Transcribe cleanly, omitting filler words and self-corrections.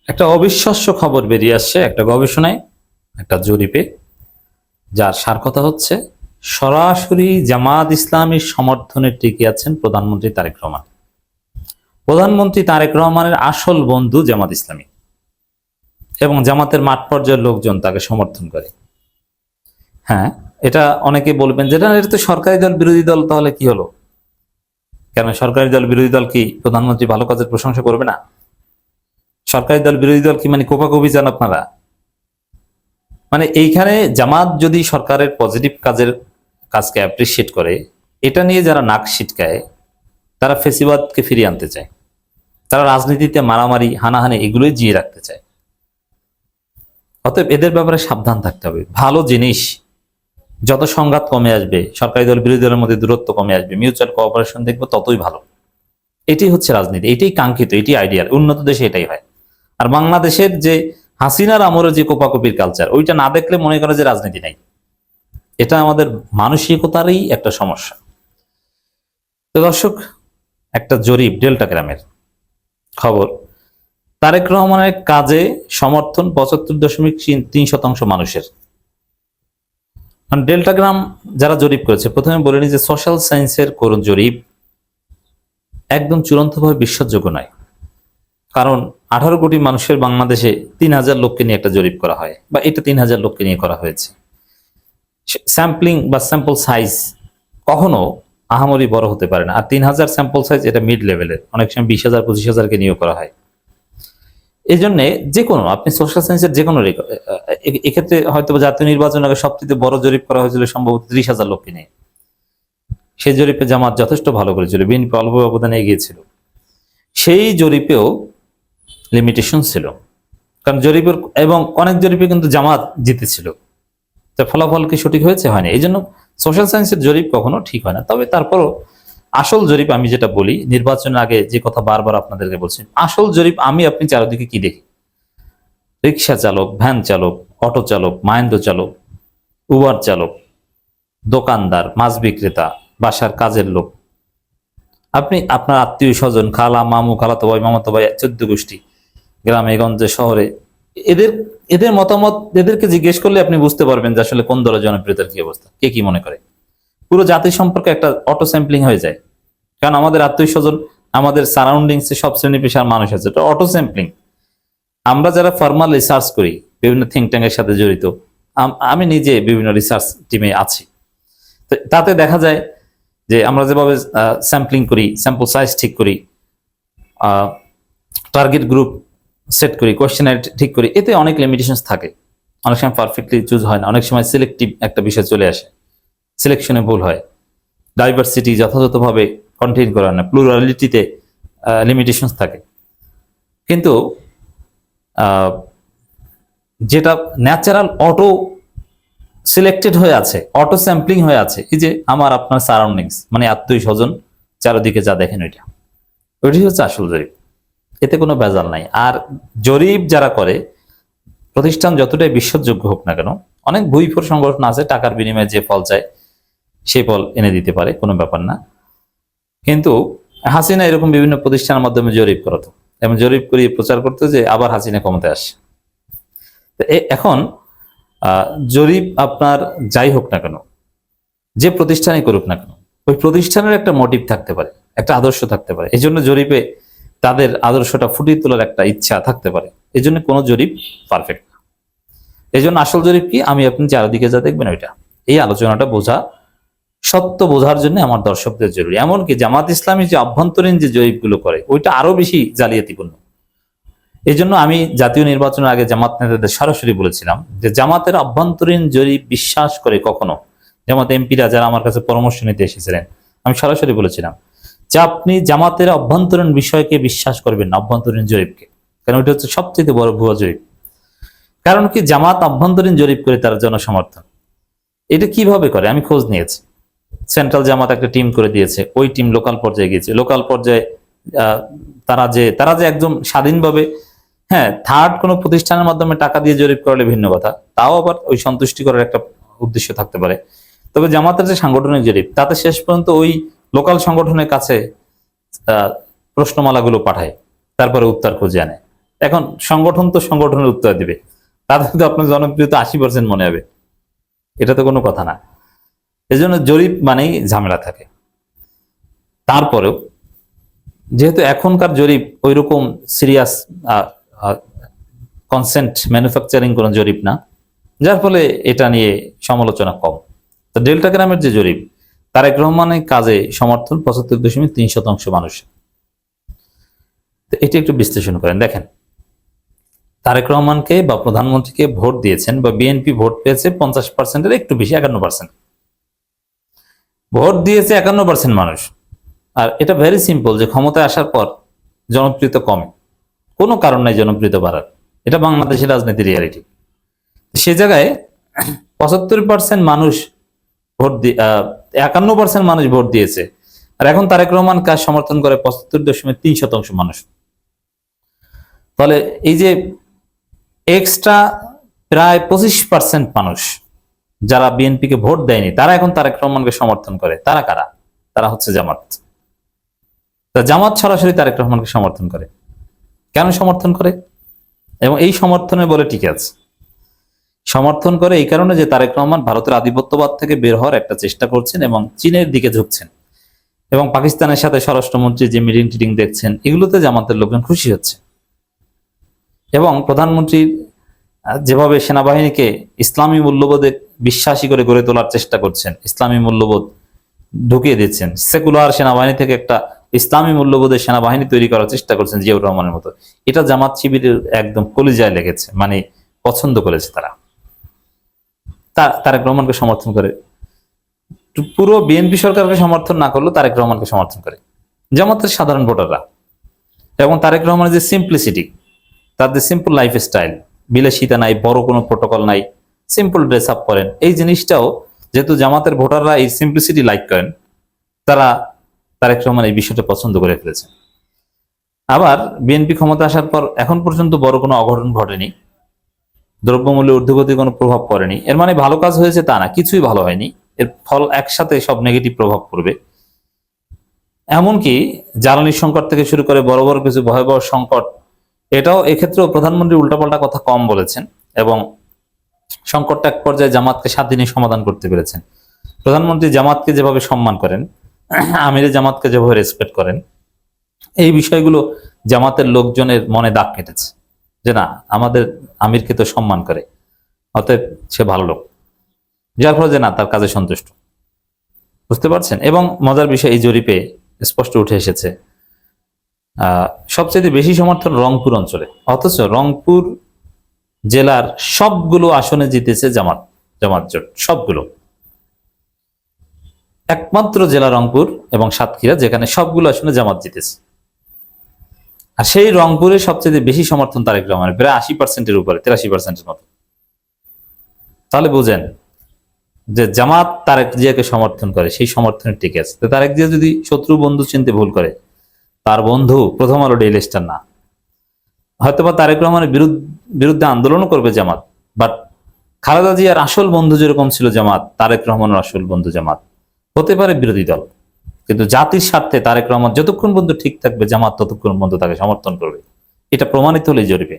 একটা অবিশ্বাস্য খবর বেরিয়ে আসছে একটা গবেষণায়, একটা জরিপে, যার সার কথা হচ্ছে সরাসরি জামাত ইসলামীর সমর্থনে টিকে আছেন প্রধানমন্ত্রী তারেক রহমান। প্রধানমন্ত্রী তারেক রহমানের আসল বন্ধু জামাত ইসলামী এবং জামাতের মাঠ পর্যায়ের লোকজন তাকে সমর্থন করে। হ্যাঁ, এটা অনেকে বলবেন যে এটা তো সরকারি দল বিরোধী দল, তাহলে কি হলো? কেন সরকারি দল বিরোধী দল কি প্রধানমন্ত্রী ভালো কাজের প্রশংসা করবে না? সরকারি দল বিরোধী দল কি মানে কোপাকুপি চান আপনারা? মানে এইখানে জামাত যদি সরকারের পজিটিভ কাজকে অ্যাপ্রিসিয়েট করে, এটা নিয়ে যারা নাক ছিটকায় তারা ফেসিবাদকে ফিরিয়ে আনতে চায়, তারা রাজনীতিতে মারামারি হানাহানি এগুলোই জিয়ে রাখতে চায়। অতএব এদের ব্যাপারে সাবধান থাকতে হবে। ভালো জিনিস, যত সংঘাত কমে আসবে, সরকারি দল বিরোধী দলের মধ্যে দূরত্ব কমে আসবে, মিউচুয়াল কোঅপারেশন দেখবো, ততই ভালো। এটাই হচ্ছে রাজনীতি, এটাই কাঙ্ক্ষিত, এটি আইডিয়াল। উন্নত দেশে এটাই হয়। আর বাংলাদেশের যে হাসিনার আমলের যে কোপাকুপির কালচার, ওইটা না দেখলে মনে করে যে রাজনীতি নাই। এটা আমাদের মানসিকতারই একটা সমস্যা। তো দর্শক, একটা জরিপ ডেল্টা গ্রামের খবর, তারেক রহমানের কাজে সমর্থন ৭৫.৩% মানুষের। ডেল্টা গ্রাম যারা জরিপ করেছে, প্রথমে বলে নি যে সোশ্যাল সায়েন্সের কোন জরিপ একদম চূড়ান্তভাবে বিশ্বাসযোগ্য নয়। কারণ 18 কোটি মানুষের বাংলাদেশে 3000 লোককে নিয়ে একটা জরিপ করা হয়, বা এটা 3000 লোককে নিয়ে করা হয়েছে। স্যাম্পলিং বা স্যাম্পল সাইজ কখনো আহামরি বড় হতে পারে না। আর 3000 স্যাম্পল সাইজ এটা মিড লেভেলের, অনেক সময় 20,000-25,000কে নিয়োগ করা হয়। এই জন্য যে কোনো আপনি সোশ্যাল সায়েন্সের যে কোনো এক্ষেত্রে হয়তো জাতীয় নির্বাচন আগে সবচেয়ে বড় জরিপ করা হয়েছিল সম্ভবত 30,000 লোককে নিয়ে। সেই জরিপে জামাত যথেষ্ট ভালো করেছিল, বিএনপি অল্প ব্যবধানে এগিয়েছিল। সেই জরিপেও লিমিটেশন ছিল, কারণ জরিপের এবং অনেক জরিপে কিন্তু জামাত জিতেছিল। তো ফলাফল কি সঠিক হয়েছে? হয়নি। এই জন্য সোশ্যাল সায়েন্সের জরিপ কখনো ঠিক হয় না। তবে তারপরও আসল জরিপ, আমি যেটা বলি নির্বাচনের আগে যে কথা বারবার আপনাদেরকে বলছি, আসল জরিপ আমি আপনি চারিদিকে কি দেখি? রিক্সা চালক, ভ্যান চালক, অটো চালক, মাহেন্দ্র চালক, উবার চালক, দোকানদার, মাছ বিক্রেতা, বাসার কাজের লোক, আপনি আপনার আত্মীয় স্বজন, খালা, মামু, খালাতো ভাই, মামাতো ভাই, 14 গোষ্ঠী, গ্রামে গঞ্জে শহরে, এদের এদের মতামত এদেরকে জিজ্ঞেস করলে আপনি বুঝতে পারবেন যে আসলে কোন দলের জনপ্রিয়তার কি অবস্থা, কে কি মনে করে। পুরো জাতি সম্পর্কে একটা অটো স্যাম্পলিং হয়ে যায়। কারণ আমাদের আত্মীয় স্বজন, আমাদের সারাউন্ডিংসে সব শ্রেণী পেশার মানুষ আছে, এটা অটো স্যাম্পলিং। আমরা যারা ফর্মাল রিসার্চ করি, বিভিন্ন থিঙ্ক ট্যাঙ্কের সাথে জড়িত, আমি নিজে বিভিন্ন রিসার্চ টিমে আছি, তাতে দেখা যায় যে আমরা যেভাবে স্যাম্পলিং করি, স্যাম্পল সাইজ ঠিক করি, টার্গেট গ্রুপ সেট করি, কোয়েশ্চেনারি ঠিক করি, এতে অনেক লিমিটেশন থাকে। অনেক সময় পারফেক্টলি চুজ হয় না, অনেক সময় সিলেক্টিভ একটা বিষয় চলে আসে, সিলেকশনে ভুল হয়, ডাইভার্সিটি যথাযথভাবে কন্টেইন করা হয় না, প্লুরালিটিতে লিমিটেশন থাকে। কিন্তু যেটা ন্যাচারাল অটো সিলেক্টেড হয়ে আছে, অটো স্যাম্পলিং হয়ে আছে, এই যে আমার আপনার সারাউন্ডিংস, মানে আত্মীয় স্বজন চারিদিকে যা দেখেন, ওইটাই হচ্ছে আসল জরিপ। এতে কোনো ভেজাল নাই। আর জরিপ যারা করে, প্রতিষ্ঠান যতটাই বিশ্বাসযোগ্য হোক না কেন, অনেক ভুইফোর সংগঠন আছে টাকার বিনিময়ে যে ফল চায় সেই ফল এনে দিতে পারে, কোনো ব্যাপার না। কিন্তু হাসিনা এরকম বিভিন্ন প্রতিষ্ঠানের মাধ্যমে জরিপ করতো, এবং জরিপ করিয়ে প্রচার করতো যে আবার হাসিনা ক্ষমতায় আসে। এখন জরিপ আপনার যাই হোক না কেন, যে প্রতিষ্ঠানই করুক না কেন, ওই প্রতিষ্ঠানের একটা মোটিভ থাকতে পারে, একটা আদর্শ থাকতে পারে। এই জন্য জরিপে তাদের আদর্শটা ফুটিয়ে তোলার একটা ইচ্ছা থাকতে পারে। এই জন্য কোনো জরিপ পারফেক্ট না। এই জন্য আসল জরিপ কি, আমি আপনি চারিদিকে যা দেখবেন ওইটা। এই আলোচনাটা বোঝা, সত্য বোঝার জন্য আমার দর্শকদের জরুরি। এমনকি জামাত ইসলামী যে অভ্যন্তরীণ যে জরিপগুলো করে, ওইটা আরো বেশি জালিয়াতিপূর্ণ। এই জন্য আমি জাতীয় নির্বাচনের আগে জামাত নেতাদের সরাসরি বলেছিলাম যে জামাতের অভ্যন্তরীণ জরিপ বিশ্বাস করে কখনো, জামাত এমপিরা যারা আমার কাছে পরামর্শ নিতে এসেছিলেন, আমি সরাসরি বলেছিলাম যে আপনি জামাতের অভ্যন্তরীণ বিষয়কে বিশ্বাস করবেন না, অভ্যন্তরীণ জরিপকে। কারণ ওইটা হচ্ছে সবচেয়ে বড় ভুয়া জরিপ। কারণ কি, জামাত অভ্যন্তরীণ জরিপ করে তার জনসমর্থন। এটা কিভাবে করে আমি খোঁজ নিয়েছি। সেন্ট্রাল জামাত একটা টিম করে দিয়েছে, ওই টিম লোকাল পর্যায়ে গিয়েছে। লোকাল পর্যায়ে তারা যে একদম স্বাধীনভাবে, হ্যাঁ, থার্ড কোনো প্রতিষ্ঠানের মাধ্যমে টাকা দিয়ে জরিপ করলে ভিন্ন কথা, তাও আবার ওই সন্তুষ্টি করার একটা উদ্দেশ্য থাকতে পারে। তবে জামাতের যে সাংগঠনিক জরিপ, তাতে শেষ পর্যন্ত ওই লোকাল সংগঠনের কাছে প্রশ্নমালাগুলো পাঠায়, তারপরে উত্তর খুঁজে আনে। এখন সংগঠন তো সংগঠনের উত্তর দিবে, তাদের তো আপনার জনপ্রিয়তা 80% মনে হবে, এটা তো কোনো কথা না। এজন্য জরিপ মানেই ঝামেলা থাকে। তারপরেও যেহেতু এখনকার জরিপ ওইরকম সিরিয়াস কনসেন্ট ম্যানুফ্যাকচারিং কোনো জরিপ না, যার ফলে এটা নিয়ে সমালোচনা কম। তো ডেল্টা গ্রামের যে জরিপ, তারেক রহমানের কাজে সমর্থন 75.3% মানুষ। তো এটি একটু বিশ্লেষণ করেন, দেখেন তারেক রহমানকে বা প্রধানমন্ত্রীকে ভোট দিয়েছেন বা বিএনপি ভোট পেয়েছে 50%-এর একটু বেশি, 51%। ভোট দিয়েছে 51% মানুষ। আর এটা ভেরি সিম্পল যে ক্ষমতায় আসার পর জনপ্রিয়তা কমে, কোনো কারণ নাই জনপ্রিয়তা বাড়ার, এটা বাংলাদেশের রাজনীতির রিয়ালিটি। সে জায়গায় 75% মানুষ ভোট 51% মানুষ ভোট দিয়েছে, আর এখন তারেক রহমান কাজ সমর্থন করে 75.3% মানুষ। তাহলে এই যে এক্সট্রা প্রায় 25% মানুষ যারা বিএনপিকে ভোট দেয়নি, তারা এখন তারেক রহমানকে সমর্থন করে। তারা কারা? তারা হচ্ছে জামাত। জামাত সরাসরি তারেক রহমানকে সমর্থন করে। কেন সমর্থন করে? এবং এই সমর্থনে বলে টিকে আছে। সমর্থন করে এই কারণে যে তারেক রহমান ভারতের আধিপত্যবাদ থেকে বের হওয়ার একটা চেষ্টা করছেন এবং চীনের দিকে ঝুঁকছেন, এবং পাকিস্তানের সাথে স্বরাষ্ট্রমন্ত্রী যে মিটিং টিটিং দেখছেন, এগুলোতে জামাতের লোকজন খুশি হচ্ছে। এবং প্রধানমন্ত্রী যেভাবে সেনাবাহিনীকে ইসলামী মূল্যবোধে বিশ্বাসী করে গড়ে তোলার চেষ্টা করছেন, ইসলামী মূল্যবোধ ঢুকিয়ে দিচ্ছেন, সেকুলার সেনাবাহিনী থেকে একটা ইসলামী মূল্যবোধের সেনাবাহিনী তৈরি করার চেষ্টা করছেন জিয়াউর রহমানের মতো, এটা জামাত শিবিরের একদম কলিজায় লেগেছে, মানে পছন্দ করেছে তারা। তারেক রহমানকে সমর্থন করে। পুরো বিএনপি সরকারকে সমর্থন না করলেও তারেক রহমানকে সমর্থন করে জামাতের সাধারণ ভোটাররা। এবং তারেক রহমানের যে সিম্পলিসিটি, তার যে সিম্পল লাইফ স্টাইল, বিলাসিতা নাই, বড় কোনো প্রোটোকল নাই, সিম্পল ড্রেস আপ করেন, এই জিনিসটাও যেহেতু জামাতের ভোটাররা এই সিম্পলিসিটি লাইক করেন, তারা তারেক রহমান এই বিষয়টা পছন্দ করে ফেলেছেন। আবার বিএনপি ক্ষমতা আসার পর এখন পর্যন্ত বড় কোনো অঘটন ঘটেনি, দ্রব্যমূল্যের ঊর্ধ্বগতি কোনো প্রভাব পড়েনি। এর মানে ভালো কাজ হয়েছে তা না, কিছুই ভালো হয়নি, এর ফল একসাথে সব নেগেটিভ প্রভাব পড়বে। এমনকি জ্বালানি সংকট থেকে শুরু করে বড় বড় কিছু ভয়াবহ সংকট, এটাও এক্ষেত্রেও প্রধানমন্ত্রী উল্টাপাল্টা কথা কম বলেছেন এবং সংকটটা এক পর্যায়ে জামাতকে সাথে নিয়ে সমাধান করতে পেরেছেন। প্রধানমন্ত্রী জামাতকে যেভাবে সম্মান করেন, আমিরে জামাতকে যেভাবে রেসপেক্ট করেন, এই বিষয়গুলো জামাতের লোকজনের মনে দাগ কেটেছে যে না, আমাদের আমিরকে তো সম্মান করে, অতএব সে ভালো লোক, যার ফলে যে না, তার কাজে সন্তুষ্ট। বুঝতে পারছেন? এবং মজার বিষয়, এই জরিপে স্পষ্ট উঠে এসেছে সবচেয়ে বেশি সমর্থন রংপুর অঞ্চলে, অথচ রংপুর জেলার সবগুলো আসনে জিতেছে জামাত জোট, সবগুলো। একমাত্র জেলা রংপুর এবং সাতক্ষীরা যেখানে সবগুলো আসনে জামাত জিতেছে। আর সেই রংপুরে সবচেয়ে বেশি সমর্থন তারেক রহমানের, প্রায় 80%-এর উপরে, 83%-এর মতো। তাহলে বুঝেন যে জামাত তারেক জিয়াকে সমর্থন করে, সেই সমর্থনের টিকে আছে। তো তারেক জিয়া যদি শত্রু বন্ধু চিনতে ভুল করে, তার বন্ধু প্রথম আলো ডেইলি স্টার না। হয়তোবা তারেক রহমানের বিরুদ্ধে আন্দোলনও করবে জামাত, বাট খালেদা জিয়ার আসল বন্ধু যেরকম ছিল জামাত, তারেক রহমানের আসল বন্ধু জামাত। হতে পারে বিরোধী দল, কিন্তু জাতির স্বার্থে তারেক রহমান যতক্ষণ পর্যন্ত ঠিক থাকবে, জামাত ততক্ষণ পর্যন্ত তাকে সমর্থন করবে। এটা প্রমাণিত হলে জরিপে।